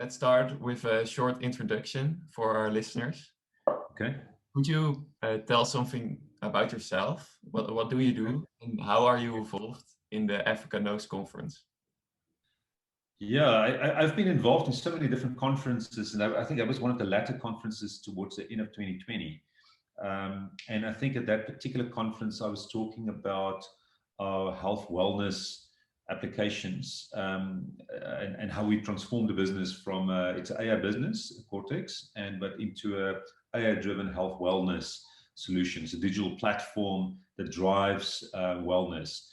let's start with a short introduction for our listeners. Okay. Could you tell something about yourself? What do you do, and how are you involved in the Africa Knows conference? Yeah, I've been involved in so many different conferences, and I think I was one of the latter conferences towards the end of 2020. And I think at that particular conference, I was talking about health wellness applications, and how we transformed the business from it's an AI business, Cortex, but into a AI-driven health wellness solutions, a digital platform that drives wellness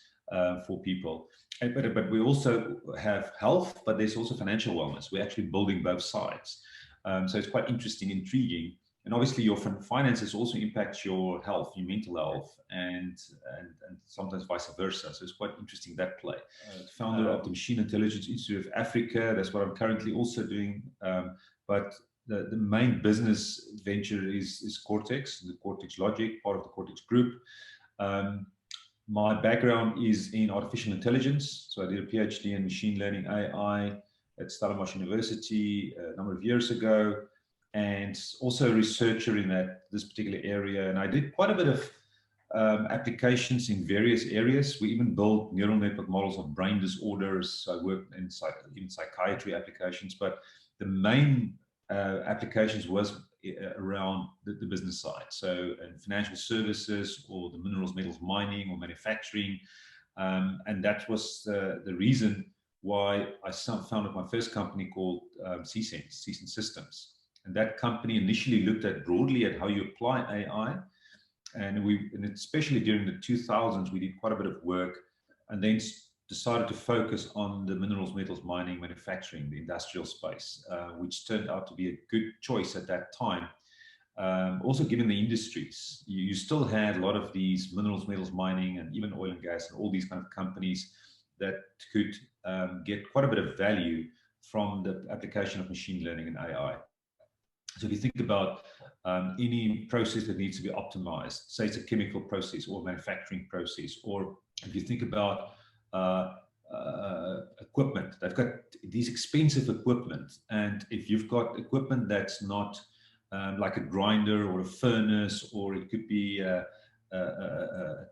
for people. But we also have health, but there's also financial wellness. We're actually building both sides. So it's quite interesting, intriguing. And obviously your finances also impact your health, your mental health, and sometimes vice versa. So it's quite interesting, that play. Founder of the Machine Intelligence Institute of Africa. That's what I'm currently also doing. But the main business venture is Cortex, the Cortex Logic, part of the Cortex Group. My background is in artificial intelligence. So I did a PhD in machine learning AI at Stellenbosch University a number of years ago, and also a researcher in this particular area. And I did quite a bit of applications in various areas. We even built neural network models of brain disorders. So I worked in even psychiatry applications, but the main applications was around the business side. So in financial services, or the minerals, metals mining, or manufacturing. And that was the reason why I founded my first company called C-Sense Systems. And that company initially looked at broadly at how you apply AI. And especially during the 2000s, we did quite a bit of work, and then decided to focus on the minerals, metals, mining, manufacturing, the industrial space, which turned out to be a good choice at that time. Also, given the industries, you still had a lot of these minerals, metals, mining, and even oil and gas, and all these kind of companies that could get quite a bit of value from the application of machine learning and AI. So if you think about any process that needs to be optimized, say it's a chemical process or a manufacturing process, or if you think about equipment, they've got these expensive equipment, and if you've got equipment that's not like a grinder or a furnace, or it could be a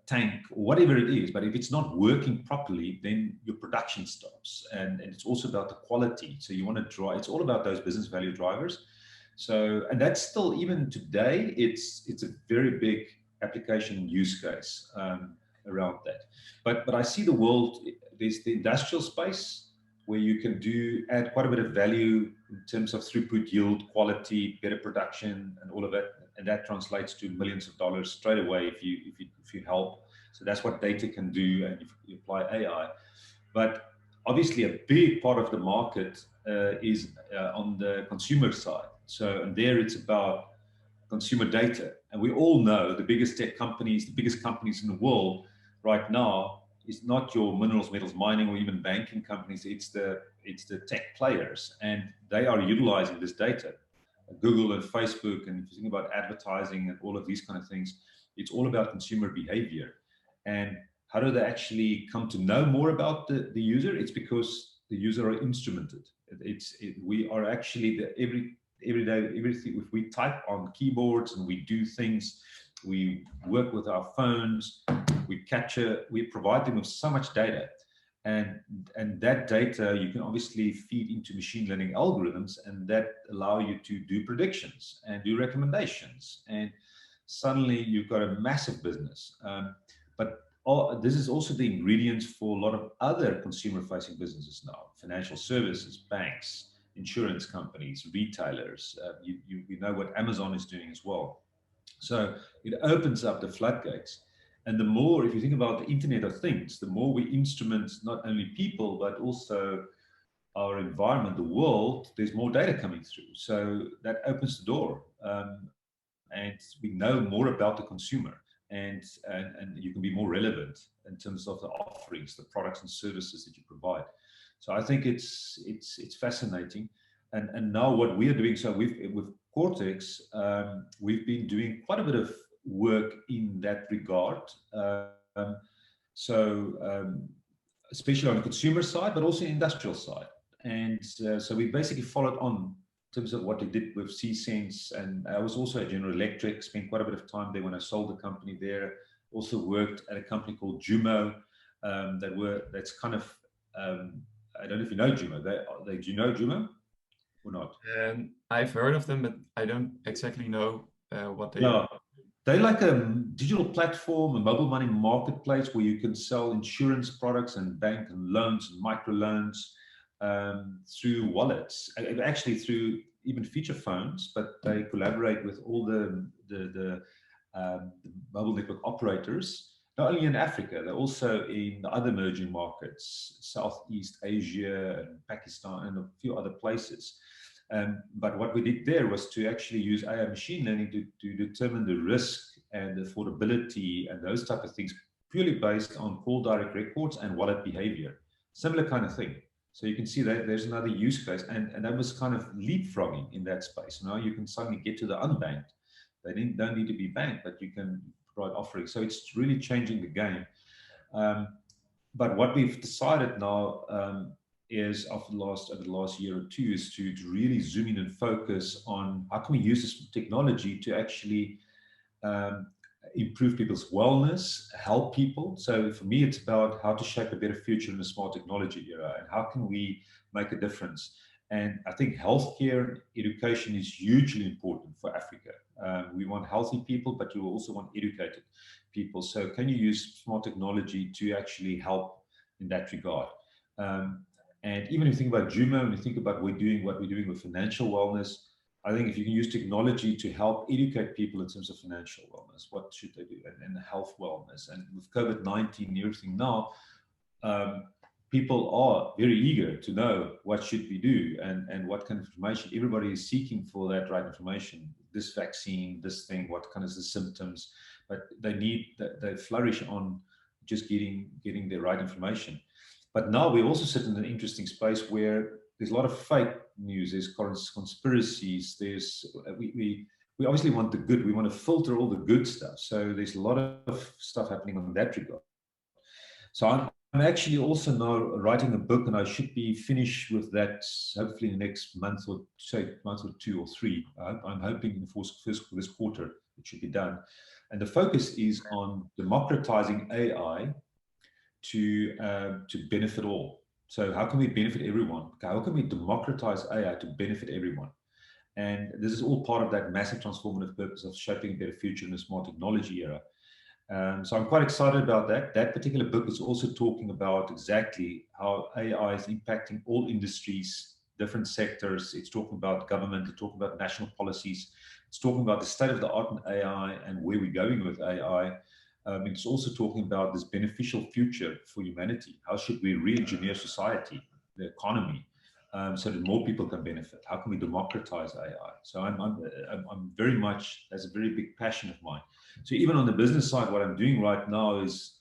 tank or whatever it is, but if it's not working properly, then your production stops. And it's also about the quality. So you want to drive, it's all about those business value drivers. So, and that's still, even today, it's a very big application use case around that. But I see the world, there's the industrial space where you can add quite a bit of value in terms of throughput, yield, quality, better production, and all of it. And that translates to millions of dollars straight away if you help. So that's what data can do, and if you apply AI. But obviously a big part of the market is on the consumer side. So, and there it's about consumer data. And we all know the biggest tech companies, the biggest companies in the world right now is not your minerals, metals mining, or even banking companies. It's the tech players, and they are utilizing this data. Google and Facebook, and if you think about advertising and all of these kind of things, it's all about consumer behavior. And how do they actually come to know more about the user? It's because the user are instrumented. We are actually every day, everything. If we type on keyboards and we do things, we work with our phones, we provide them with so much data. And that data you can obviously feed into machine learning algorithms, and that allow you to do predictions and do recommendations. And suddenly you've got a massive business. But this is also the ingredients for a lot of other consumer-facing businesses now: financial services, banks, insurance companies, retailers. You know what Amazon is doing as well. So it opens up the floodgates. And the more, if you think about the Internet of Things, the more we instrument not only people, but also our environment, the world, there's more data coming through. So that opens the door. And we know more about the consumer, and you can be more relevant in terms of the offerings, the products and services that you provide. So I think it's fascinating. And now what we are doing, so with Cortex, we've been doing quite a bit of work in that regard. Especially on the consumer side, but also industrial side. And so we basically followed on in terms of what they did with C-Sense. And I was also at General Electric, spent quite a bit of time there when I sold the company there. Also worked at a company called Jumo, that's kind of, I don't know if you know Jumo. Do you know Jumo or not? I've heard of them, but I don't exactly know what they are. Yeah, they're like a digital platform, a mobile money marketplace where you can sell insurance products and bank and loans and microloans through wallets, actually through even feature phones, but they collaborate with all the mobile network operators, not only in Africa, they're also in the other emerging markets, Southeast Asia and Pakistan and a few other places. But what we did there was to actually use AI machine learning to determine the risk and the affordability and those type of things purely based on call direct records and wallet behavior. Similar kind of thing. So you can see that there's another use case, and that was kind of leapfrogging in that space. Now you can suddenly get to the unbanked. They don't need to be banked, but you can provide offerings. So it's really changing the game. But what we've decided now is over the last year or two is to really zoom in and focus on how can we use this technology to actually improve people's wellness, help people. So for me, it's about how to shape a better future in the smart technology era and how can we make a difference. And I think healthcare education is hugely important for Africa. We want healthy people, but we also want educated people. So can you use smart technology to actually help in that regard? And even if you think about Jumo and you think about what we're doing with financial wellness, I think if you can use technology to help educate people in terms of financial wellness, what should they do, and health wellness. And with COVID-19 and everything now, people are very eager to know what should we do and what kind of information. Everybody is seeking for that right information. This vaccine, this thing, what kind of the symptoms, but they flourish on just getting the right information. But now we also sit in an interesting space where there's a lot of fake news, there's conspiracies, we obviously want the good, we want to filter all the good stuff. So there's a lot of stuff happening on that regard. So I'm actually also now writing a book, and I should be finished with that hopefully in the next month or two or three. I'm hoping in the first for this quarter it should be done. And the focus is on democratizing AI to benefit all. So how can we benefit everyone? How can we democratize AI to benefit everyone? And this is all part of that massive transformative purpose of shaping a better future in the smart technology era. So I'm quite excited about that. That particular book is also talking about exactly how AI is impacting all industries, different sectors. It's talking about government, it's talking about national policies. It's talking about the state of the art in AI and where we're going with AI. It's also talking about this beneficial future for humanity. How should we re-engineer society, the economy, so that more people can benefit? How can we democratize AI? So I'm very much, that's a very big passion of mine. So even on the business side, what I'm doing right now is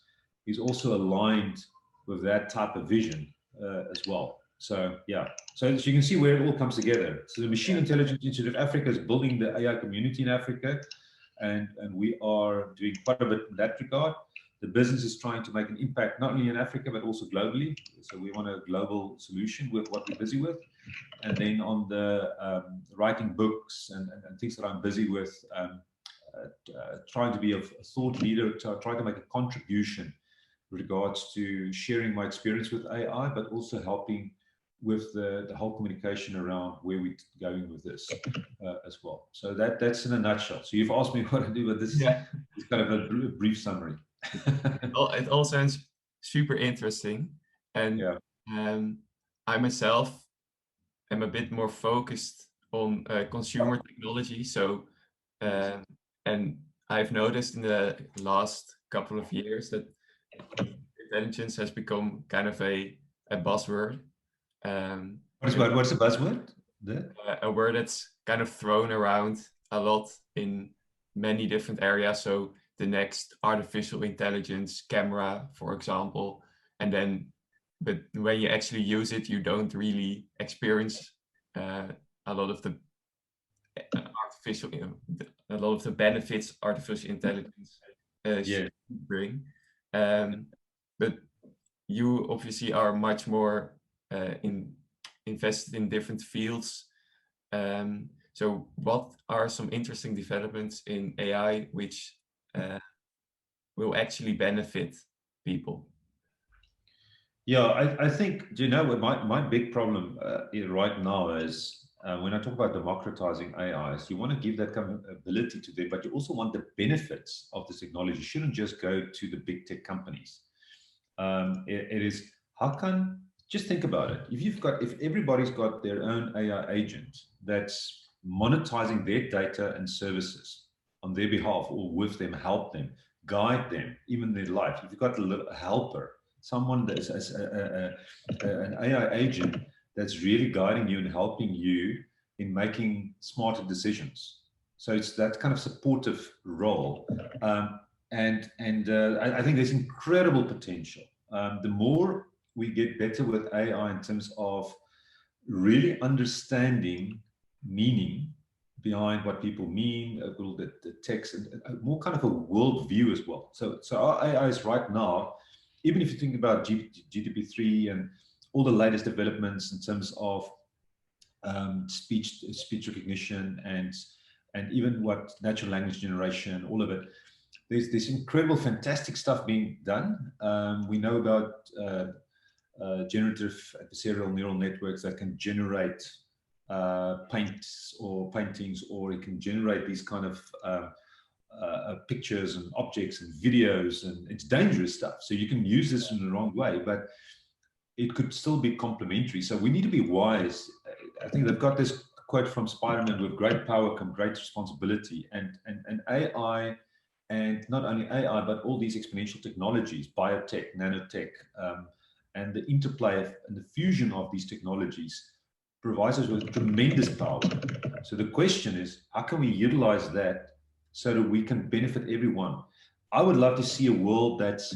also aligned with that type of vision as well. So yeah, so you can see where it all comes together. So the Machine Intelligence Institute of Africa is building the AI community in Africa. And we are doing quite a bit in that regard. The business is trying to make an impact not only in Africa but also globally. So we want a global solution with what we're busy with. And then on the writing books and things that I'm busy with, trying to be a thought leader, to try to make a contribution with regards to sharing my experience with AI, but also helping with the whole communication around where we're going with this as well. So that's in a nutshell. So you've asked me what I do, but this is kind of a brief summary. It all sounds super interesting. And I myself am a bit more focused on consumer technology. So, and I've noticed in the last couple of years that intelligence has become kind of a buzzword. What's the buzzword? A word that's kind of thrown around a lot in many different areas. So the next artificial intelligence camera, for example, and then, but when you actually use it, you don't really experience a lot of the a lot of the benefits artificial intelligence should bring. But you obviously are much more invested in different fields. So what are some interesting developments in AI which will actually benefit people? Yeah, I think, you know, my big problem right now is when I talk about democratizing AI, is you want to give that kind of ability to them, but you also want the benefits of this technology. It shouldn't just go to the big tech companies. It is, how can, just think about it. If everybody's got their own AI agent that's monetizing their data and services on their behalf or with them, help them, guide them, even their life. If you've got a helper, someone that's an AI agent that's really guiding you and helping you in making smarter decisions. So it's that kind of supportive role. I think there's incredible potential. The more we get better with AI in terms of really understanding meaning behind what people mean, the text, and more kind of a world view as well. So our AI is right now, even if you think about GDP3 and all the latest developments in terms of speech recognition and even what natural language generation, all of it, there's this incredible, fantastic stuff being done. We know about generative adversarial neural networks that can generate paints or paintings, or it can generate these kind of pictures and objects and videos, and it's dangerous stuff. So you can use this in the wrong way, but it could still be complementary. So we need to be wise. I think they've got this quote from Spider-Man: with great power come great responsibility. And AI, and not only AI, but all these exponential technologies, biotech, nanotech, and the interplay and the fusion of these technologies provides us with tremendous power. So the question is, how can we utilize that so that we can benefit everyone? I would love to see a world that's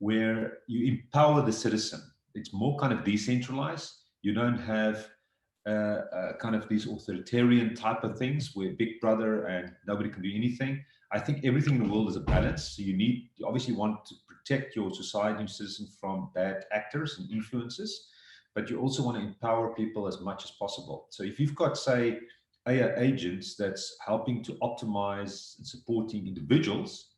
where you empower the citizen. It's more kind of decentralized. You don't have kind of these authoritarian type of things where big brother and nobody can do anything. I think everything in the world is a balance. So you obviously want to protect your society and citizens from bad actors and influences, but you also want to empower people as much as possible. So if you've got, say, AI agents that's helping to optimize and supporting individuals,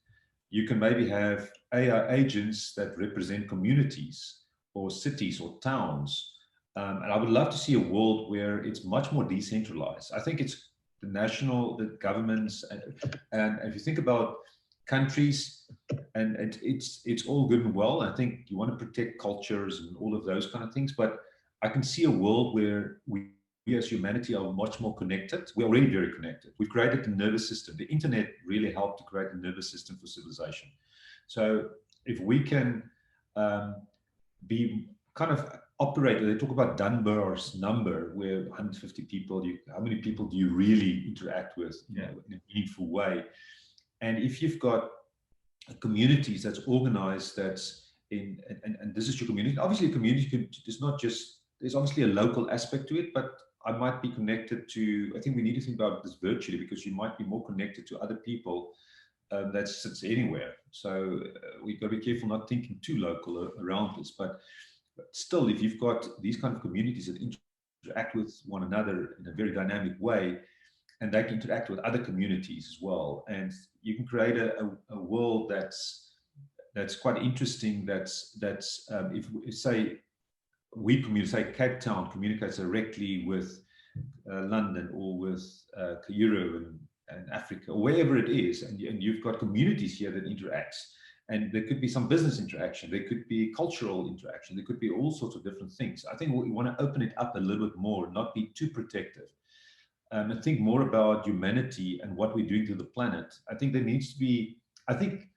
you can maybe have AI agents that represent communities or cities or towns. And I would love to see a world where it's much more decentralized. I think it's the governments, and if you think about countries, and it's all good and well. I think you want to protect cultures and all of those kind of things, but I can see a world where we as humanity are much more connected. We're already very connected. We've created the nervous system. The internet really helped to create the nervous system for civilization. So if we can be kind of operate, they talk about Dunbar's number, where 150 people, how many people do you really interact with in a meaningful way? And if you've got communities that's organized, that's in, and this is your community, obviously a community is not just, there's obviously a local aspect to it, but I might be connected to, I think we need to think about this virtually, because you might be more connected to other people that sits anywhere. So we've got to be careful not thinking too local around this, but still, if you've got these kind of communities that interact with one another in a very dynamic way, and they can interact with other communities as well, and you can create a world that's quite interesting. That's if say we communicate, Cape Town communicates directly with London or with Cairo and Africa, or wherever it is, and you've got communities here that interacts. And there could be some business interaction, there could be cultural interaction, there could be all sorts of different things. I think we want to open it up a little bit more, not be too protective, and think more about humanity and what we're doing to the planet. I think there needs to be, I think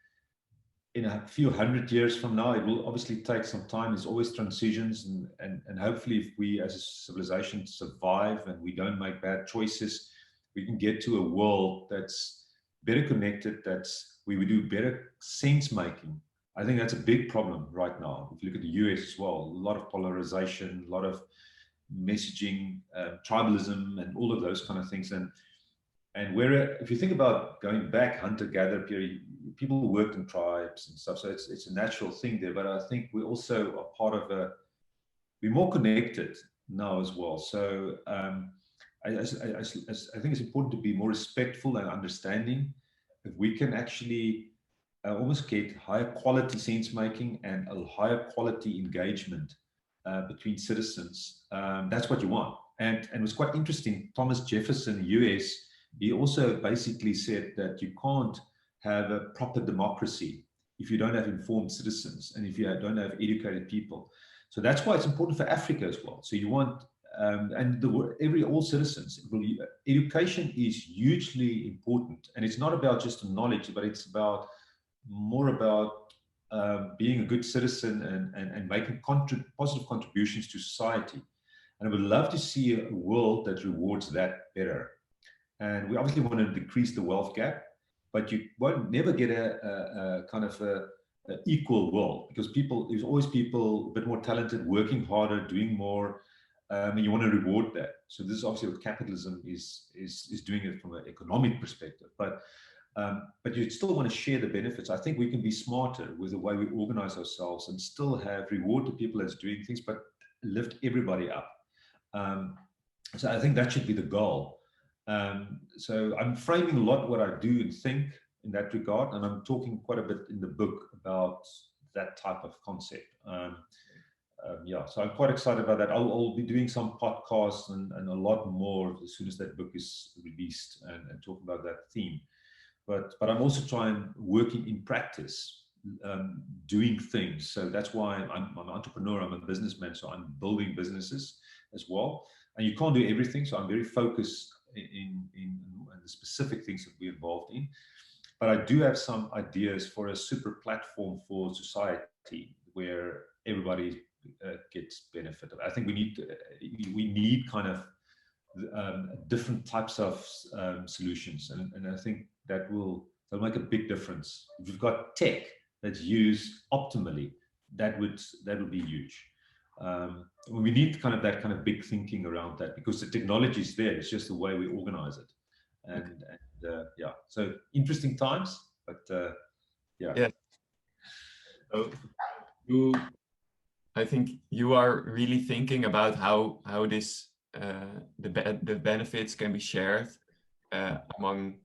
in a few hundred years from now, it will obviously take some time. There's always transitions, and hopefully if we as a civilization survive and we don't make bad choices, we can get to a world that's better connected, that's we would do better sense making. I think that's a big problem right now. If you look at the US as well, a lot of polarization, a lot of messaging, tribalism, and all of those kind of things. And where, if you think about going back, hunter-gatherer period, people worked in tribes and stuff, so it's a natural thing there. But I think we also are part of we're more connected, now as well. So I think it's important to be more respectful and understanding. If we can actually almost get higher quality sense making and a higher quality engagement between citizens, that's what you want. And it was quite interesting. Thomas Jefferson, US, he also basically said that you can't have a proper democracy if you don't have informed citizens and if you don't have educated people. So that's why it's important for Africa as well. So you want, and all citizens, education is hugely important. And it's not about just knowledge, but it's about more about being a good citizen and making positive contributions to society. And I would love to see a world that rewards that better. And we obviously want to decrease the wealth gap, but you won't never get a kind of a equal world, because there's always people a bit more talented, working harder, doing more, and you want to reward that. So this is obviously what capitalism is doing it from an economic perspective. But you still want to share the benefits. I think we can be smarter with the way we organize ourselves and still have reward the people that's doing things, but lift everybody up. So I think that should be the goal. So I'm framing a lot what I do and think in that regard, and I'm talking quite a bit in the book about that type of concept. Yeah, so I'm quite excited about that. I'll be doing some podcasts and a lot more as soon as that book is released and talking about that theme. But I'm also working in practice, doing things. So that's why I'm an entrepreneur, I'm a businessman, so I'm building businesses as well. And you can't do everything, so I'm very focused in the specific things that we're involved in. But I do have some ideas for a super platform for society where everybody gets benefit. I think we need kind of different types of solutions, and I think that'll make a big difference. If you've got tech that's used optimally, that would be huge. We need that kind of big thinking around that, because the technology is there. It's just the way we organize it. And yeah, so interesting times, but yeah. Yeah. So I think you are really thinking about how this the benefits can be shared among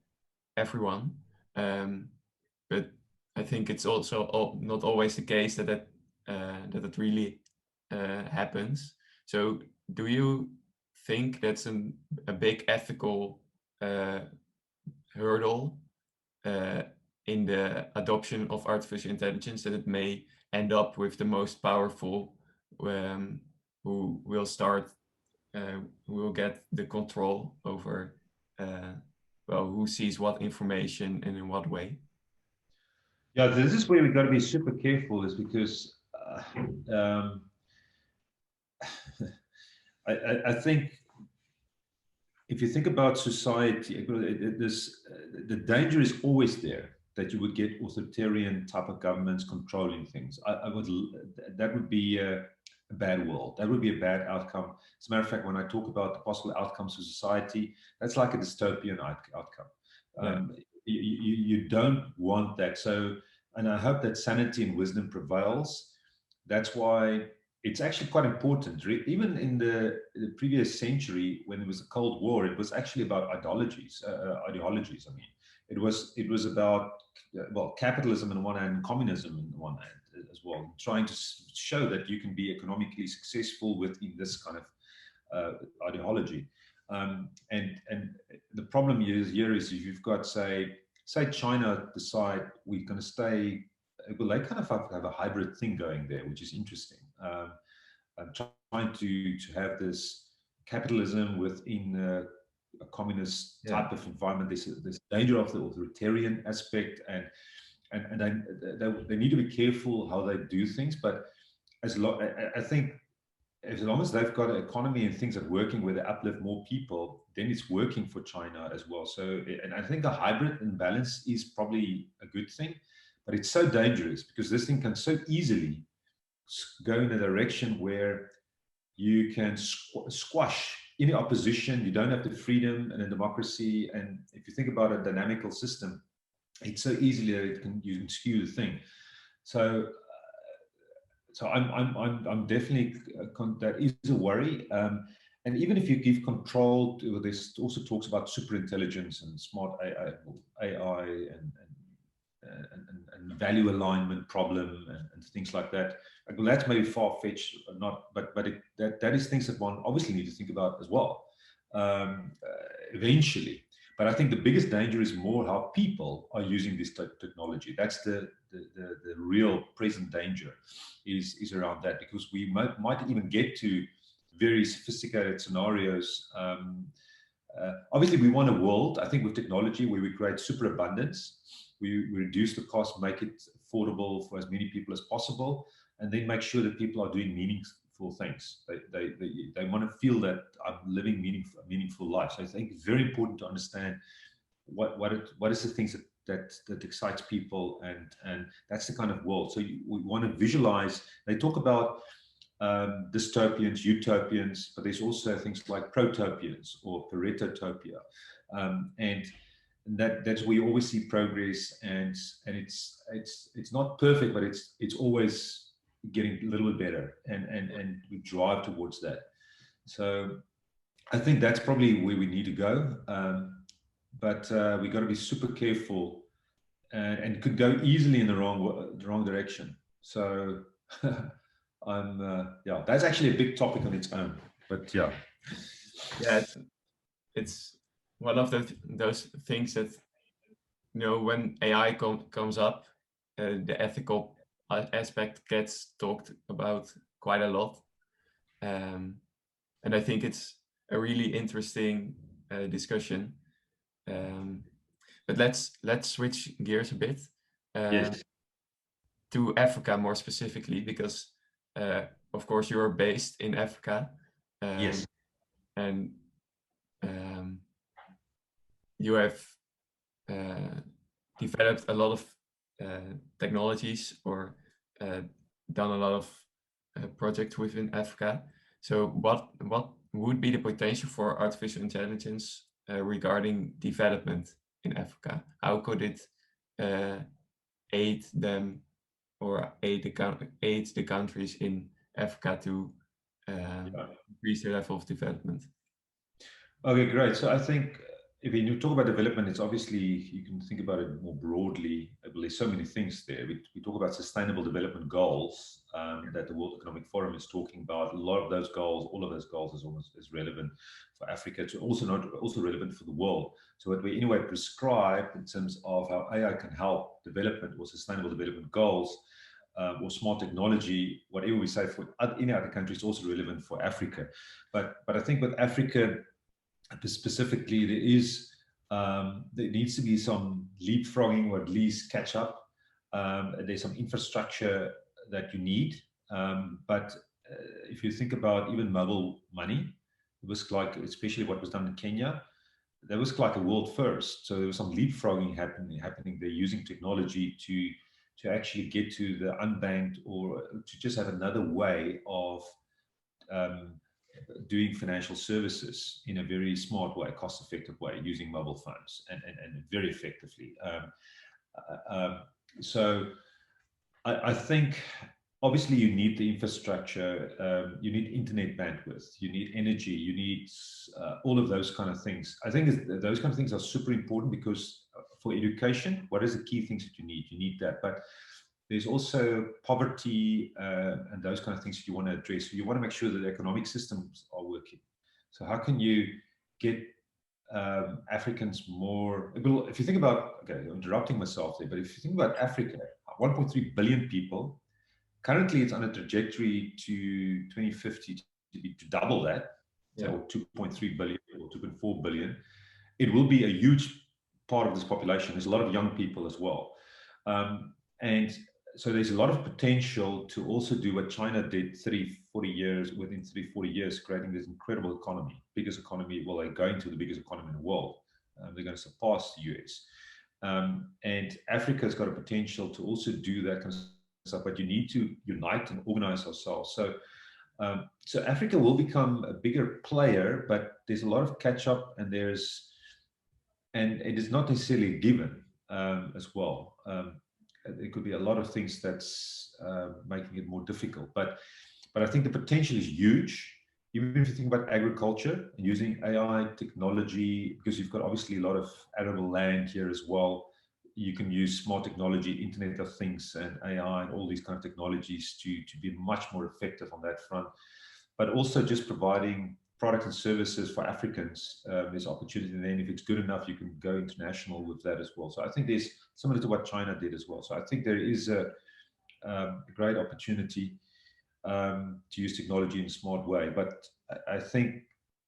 everyone. But I think it's also not always the case that it really happens. So do you think that's a big ethical hurdle in the adoption of artificial intelligence, that it may end up with the most powerful who will who will get the control over who sees what information and in what way? Yeah, this is where we've got to be super careful, is because I think if you think about society, the danger is always there that you would get authoritarian type of governments controlling things. That would be a bad world. That would be a bad outcome. As a matter of fact, when I talk about the possible outcomes for society, that's like a dystopian outcome. You don't want that. So, and I hope that sanity and wisdom prevails. That's why it's actually quite important. Even in the previous century, when it was the Cold War, it was actually about ideologies. I mean, it was about capitalism on one hand, and communism on one hand as well, trying to show that you can be economically successful within this kind of ideology. And the problem here is if you've got, say China decide we're going to stay. Well, they kind of have a hybrid thing going there, which is interesting. Trying to have this capitalism within a communist type of environment. There's danger of the authoritarian aspect, and they need to be careful how they do things. But I think as long as they've got an economy and things are working where they uplift more people, then it's working for China as well. So, and I think a hybrid imbalance is probably a good thing. But it's so dangerous because this thing can so easily go in a direction where you can squash any opposition. You don't have the freedom and a democracy. And if you think about a dynamical system, it's so easily that you can skew the thing. So so I'm definitely that is a worry. And even if you give control to this, also talks about super intelligence and smart AI and value alignment problem and things like that. Well, that's maybe far-fetched, not, but that is things that one obviously need to think about as well, eventually. But I think the biggest danger is more how people are using this technology. That's the real present danger is around that, because we might even get to very sophisticated scenarios. Obviously, we want a world, I think, with technology where we create superabundance. We reduce the cost, make it affordable for as many people as possible, and then make sure that people are doing meaningful things. They want to feel that I'm living meaningful life. So I think it's very important to understand what is the things that excites people, and that's the kind of world. So we want to visualize. They talk about dystopians, utopians, but there's also things like protopians or paretotopia, and that's where you always see progress, and it's not perfect, but it's always getting a little bit better, and we drive towards that. So I think that's probably where we need to go, but we got to be super careful, and could go easily in the wrong direction. So yeah, that's actually a big topic on its own, but yeah. Yeah, it's one of those things that, when AI comes up, the ethical aspect gets talked about quite a lot. And I think it's a really interesting discussion. But let's switch gears a bit Yes. to Africa more specifically, because of course you are based in Africa, Yes. and you have developed a lot of technologies, or done a lot of projects within Africa. So what would be the potential for artificial intelligence regarding development in Africa? How could it aid them, or aid the countries in Africa to increase their level of development? Okay, great. So I think if you talk about development, it's obviously, you can think about it more broadly. There's so many things there. We talk about sustainable development goals that the World Economic Forum is talking about. A lot of those goals, all of those goals is almost as relevant for Africa, to also relevant for the world. So what we anyway prescribe in terms of how AI can help development or sustainable development goals, or smart technology, whatever we say for any other country, is also relevant for Africa. But I think with Africa specifically, there needs to be some leapfrogging, or at least catch up. There's some infrastructure that you need, but if you think about even mobile money, it was like, especially what was done in Kenya, that was like a world first. So there was some leapfrogging happening there, using technology to actually get to the unbanked, or to just have another way of doing financial services in a very smart way, cost-effective way, using mobile phones, and very effectively. So I think obviously you need the infrastructure, you need internet bandwidth, you need energy, you need all of those kind of things. I think those kind of things are super important, because for education, what is the key things that you need? You need that, but there's also poverty and those kind of things that you want to address. You want to make sure that the economic systems are working. So how can you get Africans more? Well, if you think about, okay, I'm interrupting myself there, but if you think about Africa, 1.3 billion people, currently it's on a trajectory to 2050 to double that, so 2.3 billion or 2.4 billion. It will be a huge part of this population. There's a lot of young people as well. And so there's a lot of potential to also do what China did 40 years, within 40 years, creating this incredible economy, biggest economy. Well, they're going to the biggest economy in the world. They're going to surpass the US. And Africa's got a potential to also do that kind of stuff, but you need to unite and organize ourselves. So Africa will become a bigger player, but there's a lot of catch up, and it is not necessarily given as well. there could be a lot of things that's making it more difficult. But I think the potential is huge. Even if you think about agriculture and using AI technology, because you've got obviously a lot of arable land here as well. You can use smart technology, Internet of Things, and AI, and all these kind of technologies to be much more effective on that front. But also just providing products and services for Africans. There's opportunity, and then if it's good enough, you can go international with that as well. So I think there's similar to what China did as well. So I think there is a great opportunity to use technology in a smart way. But I think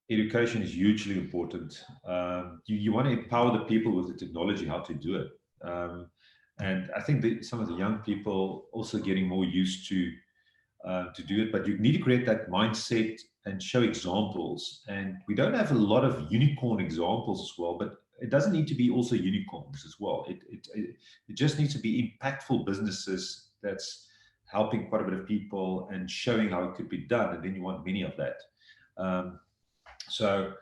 education is hugely important. You want to empower the people with the technology, how to do it. And I think that some of the young people also getting more used to do it, but you need to create that mindset and show examples. And we don't have a lot of unicorn examples as well, but it doesn't need to be also unicorns as well. It just needs to be impactful businesses that's helping quite a bit of people and showing how it could be done. And then you want many of that. So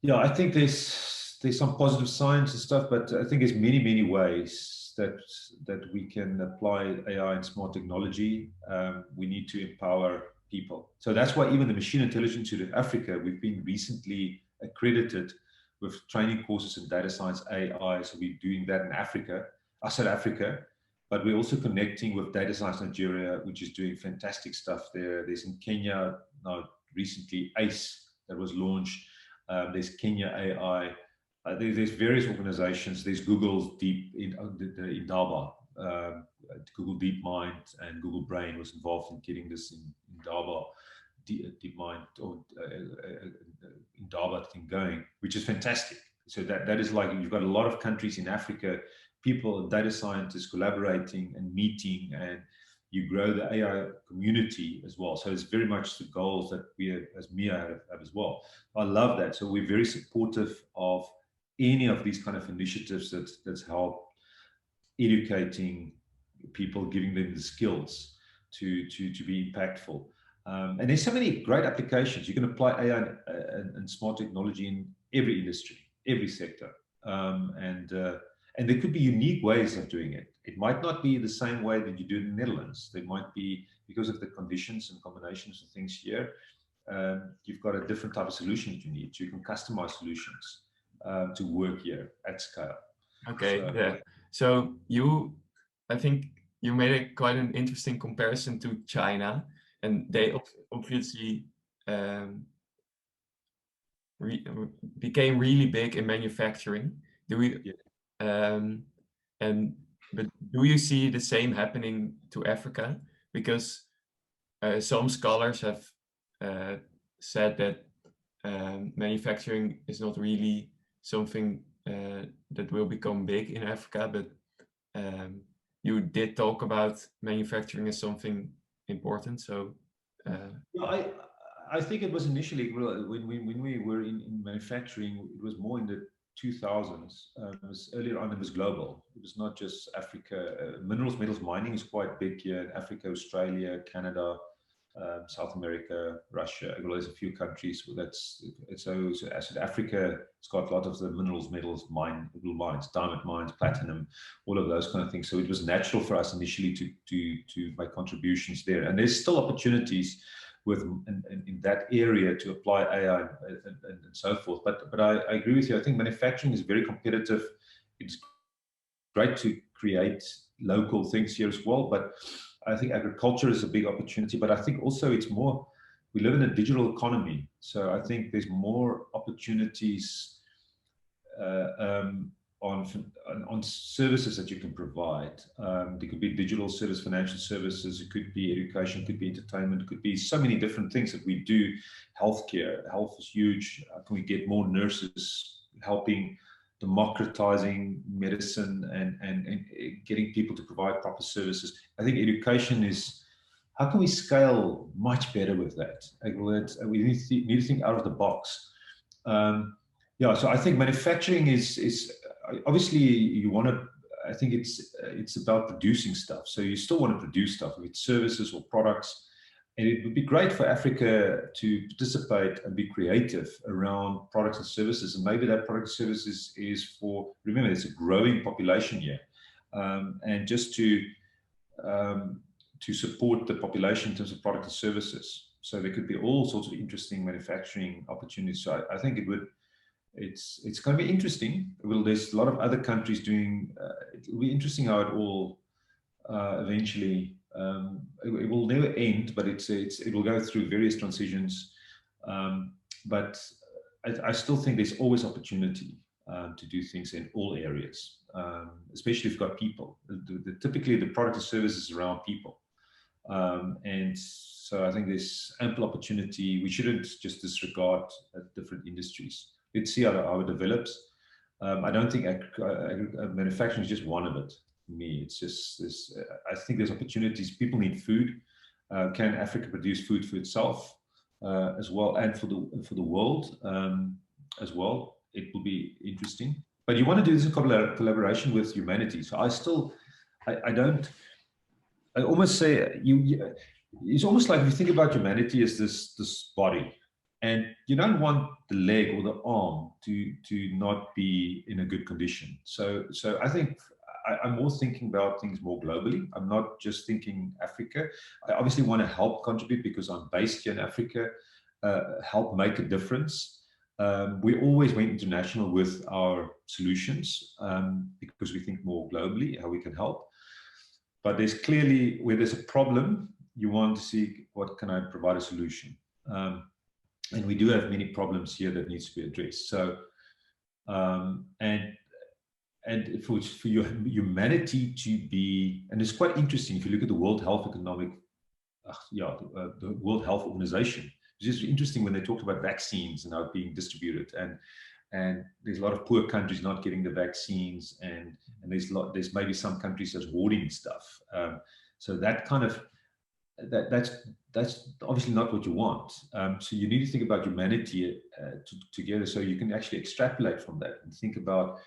yeah, I think there's some positive signs and stuff, but I think there's many ways that we can apply AI and smart technology. We need to empower people. So that's why even the Machine Intelligence Institute of Africa, we've been recently accredited with training courses in data science AI. So we're doing that in Africa, South Africa, but we're also connecting with Data Science Nigeria, which is doing fantastic stuff there. There's in Kenya now recently ACE that was launched. There's Kenya AI. There's various organizations. There's Google's Deep in Indaba, Google DeepMind and Google Brain was involved in getting this in Indaba, DeepMind or Indaba thing going, which is fantastic. So that is like, you've got a lot of countries in Africa, people, data scientists collaborating and meeting, and you grow the AI community as well. So it's very much the goals that we as MIA have as well. I love that. So we're very supportive of any of these kind of initiatives that's help educating people, giving them the skills to be impactful. And there's so many great applications. You can apply AI and smart technology in every industry, every sector. And there could be unique ways of doing it. It might not be the same way that you do it in the Netherlands. There might be, because of the conditions and combinations of things here, you've got a different type of solution that you need. So you can customize solutions to work here at scale. Okay, so, yeah. So I think you made quite an interesting comparison to China, and they obviously became really big in manufacturing. But do you see the same happening to Africa? Because some scholars have said that manufacturing is not really something that will become big in Africa, but you did talk about manufacturing as something important. So I think it was initially when we were in manufacturing, it was more in the 2000s. It was earlier on, it was global. It was not just Africa. Metals mining is quite big here in Africa, Australia, Canada, South America, Russia. Well, there's a few countries so as Africa, it's got a lot of the metals mines, diamond mines, platinum, all of those kind of things. So it was natural for us initially to make contributions there. And there's still opportunities in that area to apply AI and so forth. But I agree with you. I think manufacturing is very competitive. It's great to create local things here as well, but I think agriculture is a big opportunity. But I think also it's more, we live in a digital economy. So I think there's more opportunities on services that you can provide. There could be digital service, financial services, it could be education, it could be entertainment, it could be so many different things that we do. Healthcare, health is huge. Can we get more nurses helping democratizing medicine and getting people to provide proper services? I think education is, how can we scale much better with that? We need to think out of the box. Yeah, so I think manufacturing is obviously you want to. I think it's about producing stuff. So you still want to produce stuff, with services or products, and it would be great for Africa to participate and be creative around products and services. And maybe that product and services is for, remember, it's a growing population here. and just to support the population in terms of product and services. So there could be all sorts of interesting manufacturing opportunities. So I think it's going to be interesting. Well, there's a lot of other countries doing. It will be interesting how it all eventually. It will never end, but it will go through various transitions. But I still think there's always opportunity to do things in all areas, especially if you've got people. Typically, the product or service is around people. And so I think there's ample opportunity. We shouldn't just disregard different industries. Let's see how it develops. I don't think manufacturing is just one of it. For me, it's just this. I think there's opportunities. People need food. Can Africa produce food for itself as well, and for the world as well? It will be interesting. But you want to do this in collaboration with humanity. So I almost say it's almost like if you think about humanity as this body, and you don't want the leg or the arm to not be in a good condition. So I think I'm more thinking about things more globally. I'm not just thinking Africa. I obviously want to help contribute because I'm based here in Africa, help make a difference. We always went international with our solutions because we think more globally, how we can help. But there's clearly, where there's a problem, you want to see what can I provide a solution. And we do have many problems here that needs to be addressed. So, and for your humanity to be, and it's quite interesting if you look at the World Health the World Health Organization. It's just interesting when they talked about vaccines and how it's being distributed, and there's a lot of poor countries not getting the vaccines, and there's maybe some countries that's hoarding stuff. So that kind of that's obviously not what you want. So you need to think about humanity together, so you can actually extrapolate from that and think about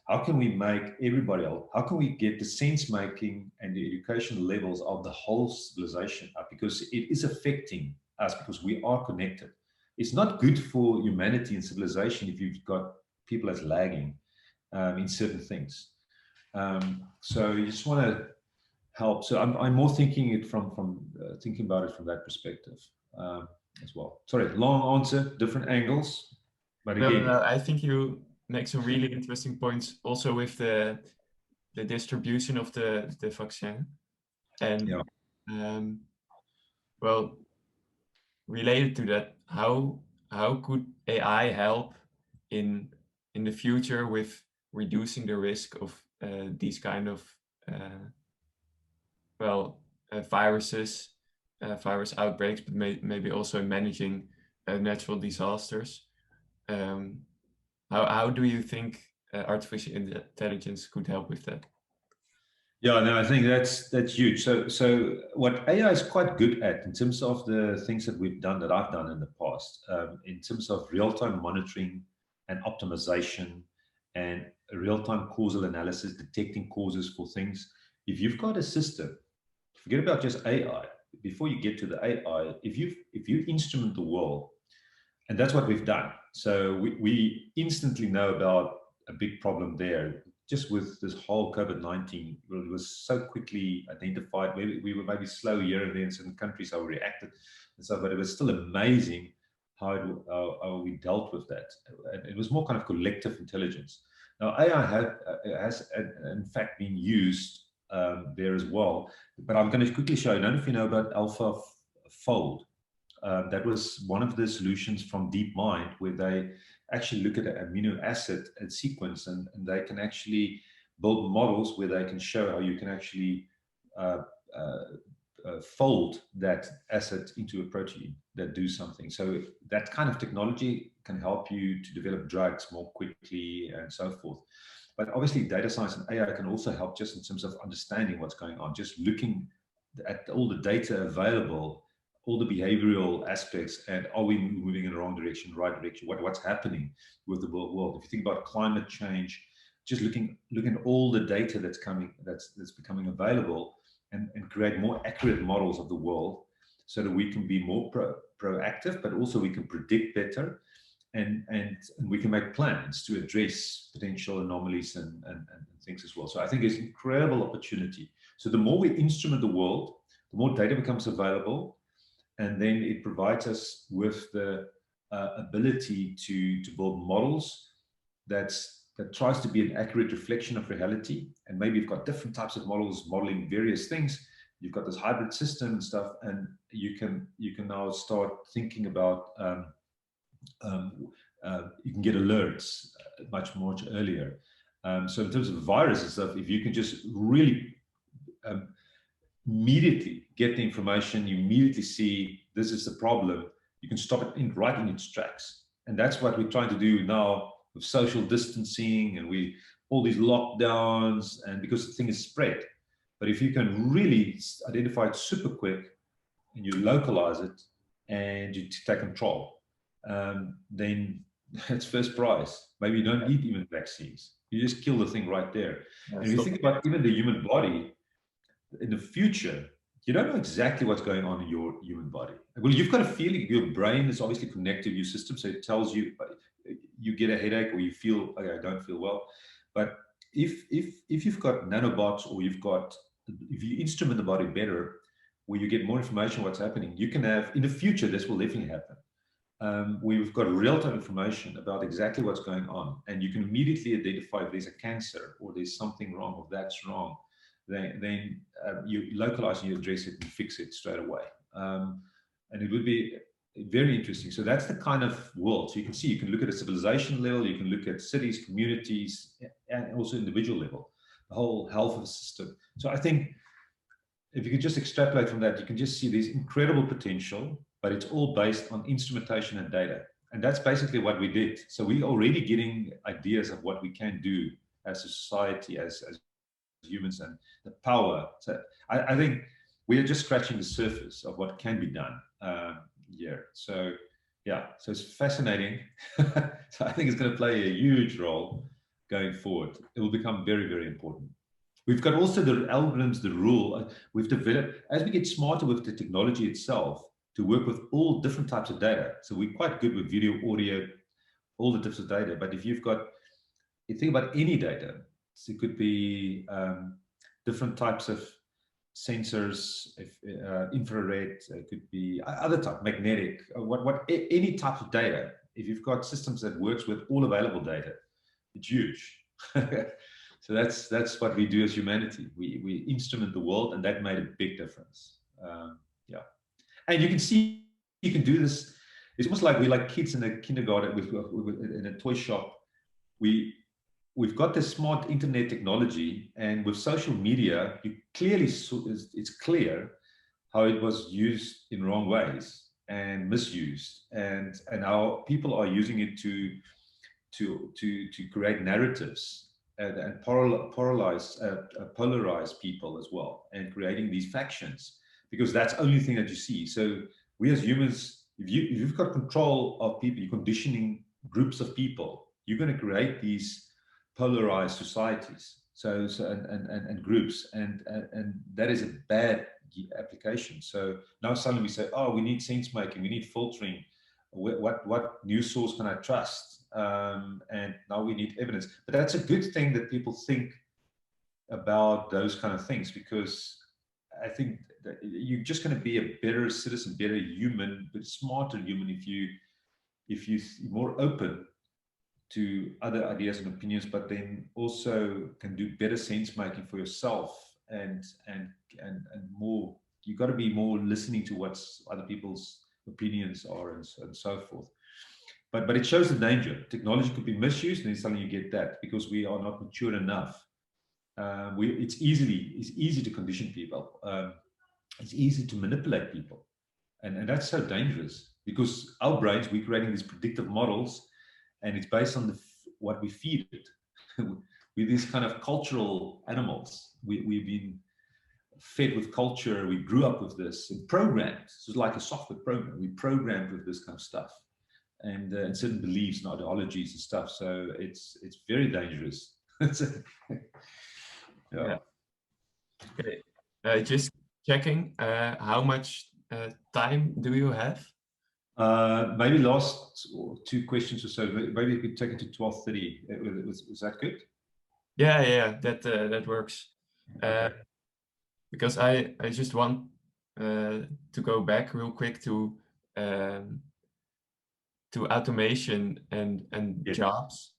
how can we make everybody else, how can we get the sense making and the educational levels of the whole civilization up, because it is affecting us because we are connected. It's not good for humanity and civilization if you've got people as lagging in certain things. So you just want to help. So I'm more thinking it from thinking about it from that perspective as well. Sorry, long answer, different angles, but again, no, I think you make some really interesting points also with the distribution of the vaccine, and well, related to that, how could AI help in the future with reducing the risk of these kind of viruses, virus outbreaks, but maybe also managing natural disasters? How do you think artificial intelligence could help with that? Yeah, no, I think that's huge. So what AI is quite good at in terms of the things that we've done, that I've done in the past, in terms of real-time monitoring and optimization and real-time causal analysis, detecting causes for things. If you've got a system, forget about just AI. Before you get to the AI, if you instrument the world, and that's what we've done. So we instantly know about a big problem there. Just with this whole COVID-19, it was so quickly identified. We were maybe slow here and there in certain countries how we reacted and so, but it was still amazing how we dealt with that. And it was more kind of collective intelligence. Now AI has in fact been used there as well. But I'm going to quickly show you. I don't know if you know about AlphaFold. That was one of the solutions from DeepMind, where they actually look at an amino acid and sequence, and they can actually build models where they can show how you can actually fold that acid into a protein that do something. So that kind of technology can help you to develop drugs more quickly and so forth. But obviously data science and AI can also help just in terms of understanding what's going on, just looking at all the data available, all the behavioral aspects, and are we moving in the wrong direction, right direction, what's happening with the world. If you think about climate change, just looking at all the data that's becoming available, and create more accurate models of the world so that we can be more proactive, but also we can predict better, and we can make plans to address potential anomalies and things as well. So I think there's incredible opportunity. So the more we instrument the world, the more data becomes available, and then it provides us with the ability to build models that tries to be an accurate reflection of reality. And maybe you've got different types of models modeling various things. You've got this hybrid system and stuff, and you can now start thinking about you can get alerts much earlier. So in terms of virus and stuff, if you can just really immediately get the information, you immediately see this is the problem, you can stop it right in its tracks. And that's what we're trying to do now with social distancing and all these lockdowns, and because the thing is spread. But if you can really identify it super quick and you localize it and you take control, then it's first prize. Maybe you don't need even vaccines. You just kill the thing right there. And if you think about even the human body, in the future, you don't know exactly what's going on in your human body. Well, you've got a feeling. Your brain is obviously connected to your system, so it tells you you get a headache or you feel, okay, I don't feel well. But if you've got nanobots, or if you instrument the body better, where you get more information what's happening, you can have, in the future, this will definitely happen. We've got real-time information about exactly what's going on, and you can immediately identify if there's a cancer or there's something wrong or that's wrong. Then you localize and you address it and fix it straight away. And it would be very interesting. So that's the kind of world. So you can see, you can look at a civilization level, you can look at cities, communities, and also individual level, the whole health of the system. So I think if you could just extrapolate from that, you can just see there's incredible potential, but it's all based on instrumentation and data. And that's basically what we did. So we're already getting ideas of what we can do as a society, as humans, and the power. So I think we are just scratching the surface of what can be done here. So yeah, so it's fascinating. So I think it's going to play a huge role going forward. It will become very, very important. We've got also the algorithms, the rule we've developed as we get smarter with the technology itself to work with all different types of data. So we're quite good with video, audio, all the types of data. But if you think about any data, so it could be different types of sensors, infrared, it could be other type, magnetic, any type of data. If you've got systems that works with all available data, it's huge. So that's what we do as humanity. We instrument the world, and that made a big difference. Yeah, and you can see you can do this. It's almost like we're like kids in a kindergarten in a toy shop. We've got this smart internet technology, and with social media, it's clear how it was used in wrong ways and misused, and how people are using it to create narratives and polarize people as well, and creating these factions, because that's the only thing that you see. So we as humans, if you've got control of people, you're conditioning groups of people, you're going to create these polarized societies, and groups, and that is a bad application. So now suddenly we say, oh, we need sense making, we need filtering. What news source can I trust? And now we need evidence. But that's a good thing that people think about those kind of things, because I think that you're just going to be a better citizen, better human, but smarter human if you're more open to other ideas and opinions, but then also can do better sense making for yourself, and more. You've got to be more listening to what other people's opinions are, and so forth. But it shows the danger. Technology could be misused, and then suddenly you get that, because we are not mature enough. It's easy to condition people. It's easy to manipulate people, and that's so dangerous, because our brains, we're creating these predictive models, and it's based on what we feed it. We're these kind of cultural animals. We've been fed with culture. We grew up with this and programmed. It's like a software program. We programmed with this kind of stuff, and certain beliefs and ideologies and stuff. So it's very dangerous. Yeah. Okay. Just checking. How much time do you have? Maybe last 2 questions or so. Maybe we could take it to 12:30. Was that good? Yeah, that works. Okay. Because I just want to go back real quick um, to automation and Yes. jobs,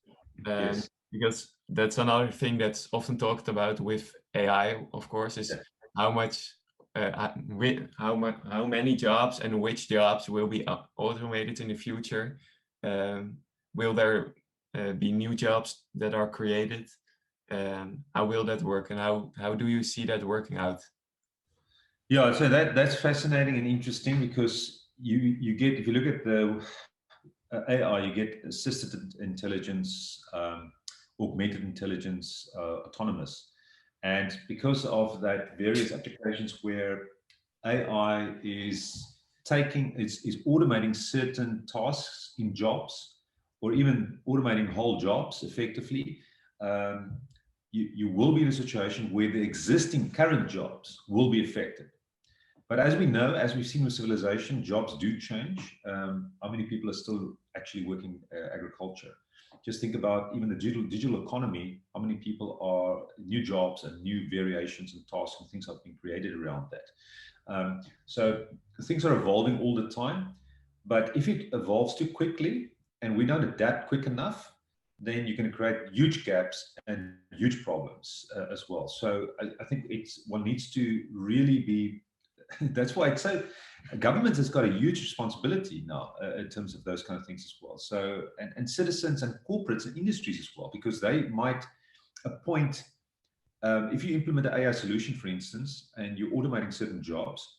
Yes. because that's another thing that's often talked about with AI, of course, is Yeah. how much how many jobs and which jobs will be automated in the future. Um, will there be new jobs that are created? How will that work, and how do you see that working out? Yeah, so that's fascinating and interesting because you get, if you look at the AI, you get assisted intelligence, augmented intelligence, autonomous. And because of that, various applications where AI is automating certain tasks in jobs, or even automating whole jobs effectively, um, you will be in a situation where the existing current jobs will be affected. But as we know, as we've seen with civilization, jobs do change. How many people are still actually working agriculture? Just think about even the digital economy. How many people are new jobs and new variations and tasks and things have been created around that? So things are evolving all the time. But if it evolves too quickly and we don't adapt quick enough, then you can create huge gaps and huge problems as well. So I think one needs to really be that's why it's so government has got a huge responsibility now in terms of those kind of things as well. So and citizens and corporates and industries as well, because they might appoint if you implement an AI solution, for instance, and you're automating certain jobs,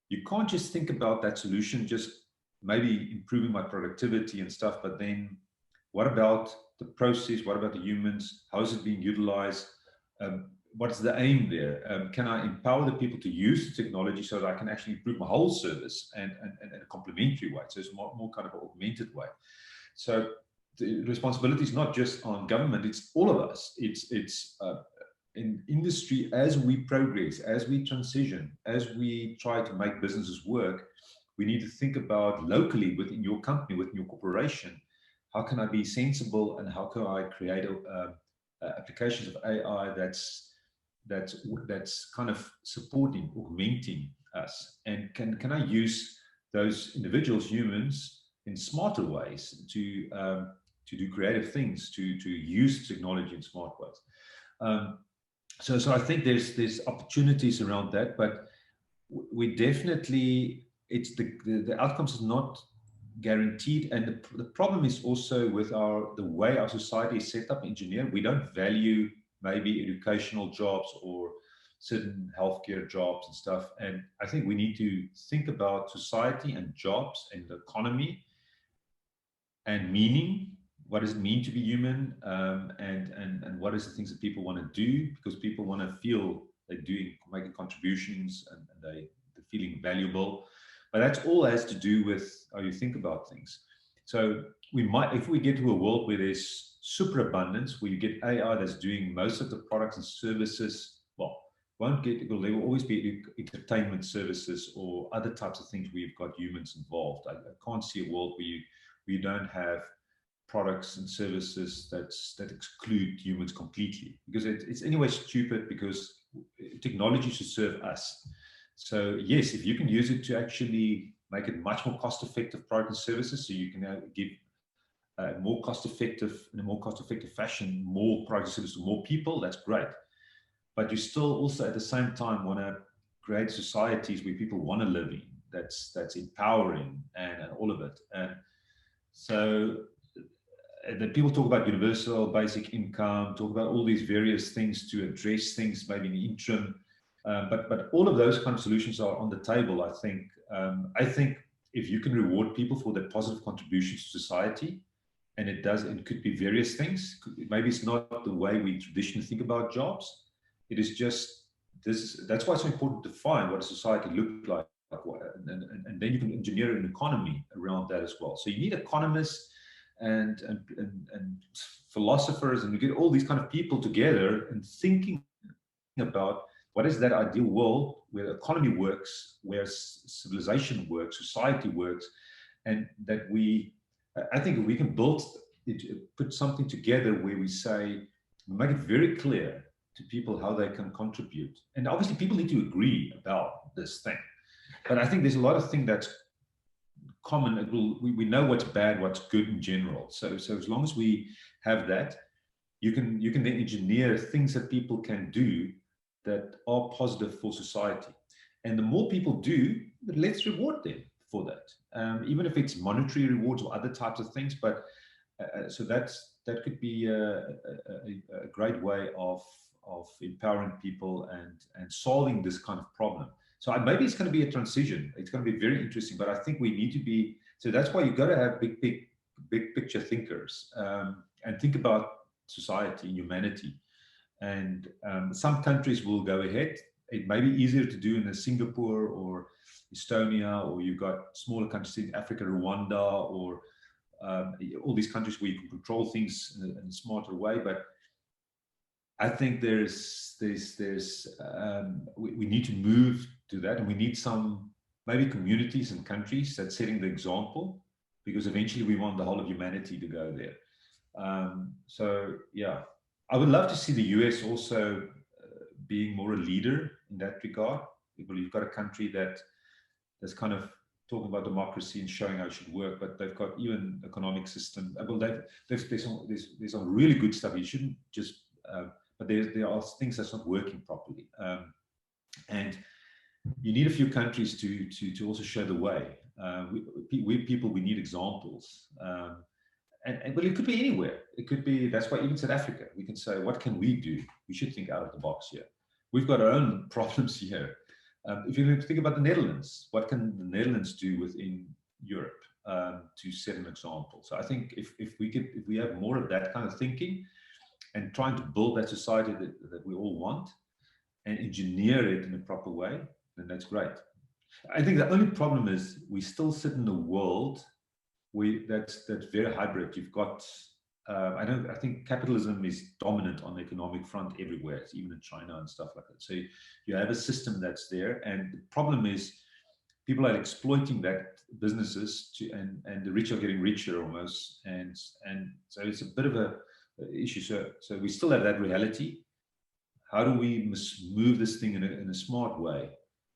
you can't just think about that solution just maybe improving my productivity and stuff, but then what about the process? What about the humans? How is it being utilized? What's the aim there? Can I empower the people to use the technology so that I can actually improve my whole service and in a complementary way? So it's more kind of an augmented way. So the responsibility is not just on government; it's all of us. It's in industry, as we progress, as we transition, as we try to make businesses work, we need to think about locally within your company, within your corporation, how can I be sensible and how can I create applications of AI that's kind of supporting, augmenting us, and can I use those individuals, humans, in smarter ways to do creative things, to use technology in smart ways. Um, so I think there's opportunities around that, but we definitely it's the outcomes is not guaranteed, and the problem is also with the way our society is set up, engineering. We don't value maybe educational jobs or certain healthcare jobs and stuff, and I think we need to think about society and jobs and the economy and meaning. What does it mean to be human? And what is the things that people want to do? Because people want to feel they're making contributions and they're feeling valuable. But that's all has to do with how you think about things. So we might, if we get to a world where there's superabundance, where you get AI that's doing most of the products and services, well, won't get, there will always be entertainment services or other types of things where you've got humans involved. I can't see a world where you don't have products and services that exclude humans completely, because it's anyway stupid, because technology should serve us. So yes, if you can use it to actually make it much more cost effective product and services, so you can give more cost effective, in a more cost effective fashion, more product and services to more people, that's great. But you still also at the same time want to create societies where people want to live in, that's empowering and all of it. And so the people talk about universal basic income, talk about all these various things to address things maybe in the interim, but all of those kind of solutions are on the table. I think if you can reward people for their positive contributions to society, and it could be various things. Maybe it's not the way we traditionally think about jobs. It is just this. That's why it's so important to find what a society look like, and then you can engineer an economy around that as well. So you need economists and philosophers, and you get all these kind of people together and thinking about what is that ideal world where the economy works, where civilization works, society works, and I think we can put something together where we say make it very clear to people how they can contribute. And obviously people need to agree about this thing. But I think there's a lot of things that's common. We know what's bad, what's good in general. So as long as we have that, you can then engineer things that people can do that are positive for society. And the more people do, let's reward them for that, even if it's monetary rewards or other types of things. But so that could be a great way of empowering people and solving this kind of problem. So maybe it's going to be a transition. It's going to be very interesting, but I think we need to be. So that's why you've got to have big picture thinkers, and think about society, humanity. And some countries will go ahead. It may be easier to do in a Singapore or Estonia, or you've got smaller countries in Africa, Rwanda, or all these countries where you can control things in a smarter way. But I think we need to move to that, and we need some maybe communities and countries that's setting the example, because eventually we want the whole of humanity to go there. So yeah, I would love to see the US also being more a leader in that regard. You've got a country that's kind of talking about democracy and showing how it should work, but they've got even economic system. Well, there's some really good stuff. You shouldn't just, but there are things that's not working properly, and you need a few countries to also show the way. We need examples. And well, it could be anywhere. It could be, that's why even South Africa, we can say, what can we do? We should think out of the box here. We've got our own problems here. If you think about the Netherlands, what can the Netherlands do within Europe to set an example? So I think if we have more of that kind of thinking and trying to build that society that we all want and engineer it in a proper way, then that's great. I think the only problem is we still sit in a world that's very hybrid. You've got, I think capitalism is dominant on the economic front everywhere, it's even in China and stuff like that. So you have a system that's there, and the problem is people are exploiting that businesses and the rich are getting richer almost, and so it's a bit of a issue. So we still have that reality. How do we move this thing in a smart way,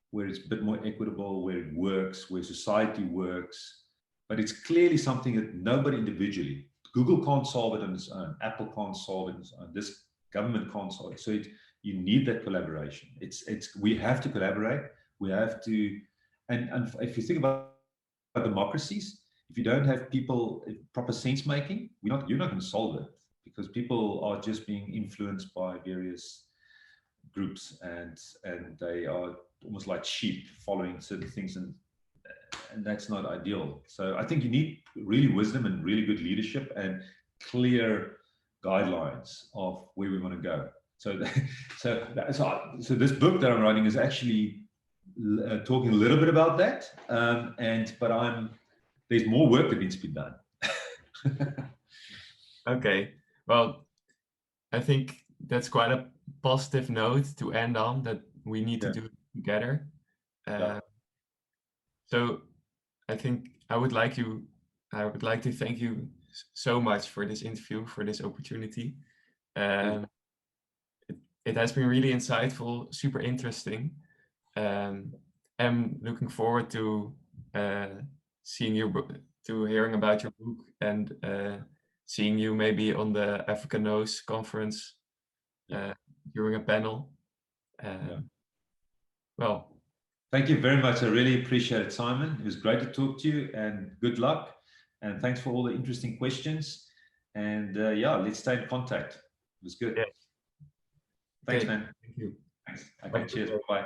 where it's a bit more equitable, where it works, where society works? But it's clearly something that nobody individually, Google can't solve it on its own, Apple can't solve it on its own, this government can't solve it. So you need that collaboration. We have to collaborate. We have to, and if you think about democracies, if you don't have people proper sense making, you're not going to solve it, because people are just being influenced by various groups, and they are almost like sheep following certain things, and that's not ideal. So I think you need really wisdom and really good leadership and clear guidelines of where we want to go. So this book that I'm writing is actually talking a little bit about that, but there's more work that needs to be done. Okay, well, I think that's quite a positive note to end on, that we need to do it together. So I think I would like to thank you so much for this interview, for this opportunity. It has been really insightful, super interesting. I'm looking forward to seeing you, to hearing about your book, and seeing you maybe on the Africa Knows conference during a panel. Well, thank you very much. I really appreciate it, Simon. It was great to talk to you, and good luck. And thanks for all the interesting questions. And let's stay in contact. It was good. Yeah. Thanks, Okay. man. Thank you. Thanks. Okay, cheers. Bye.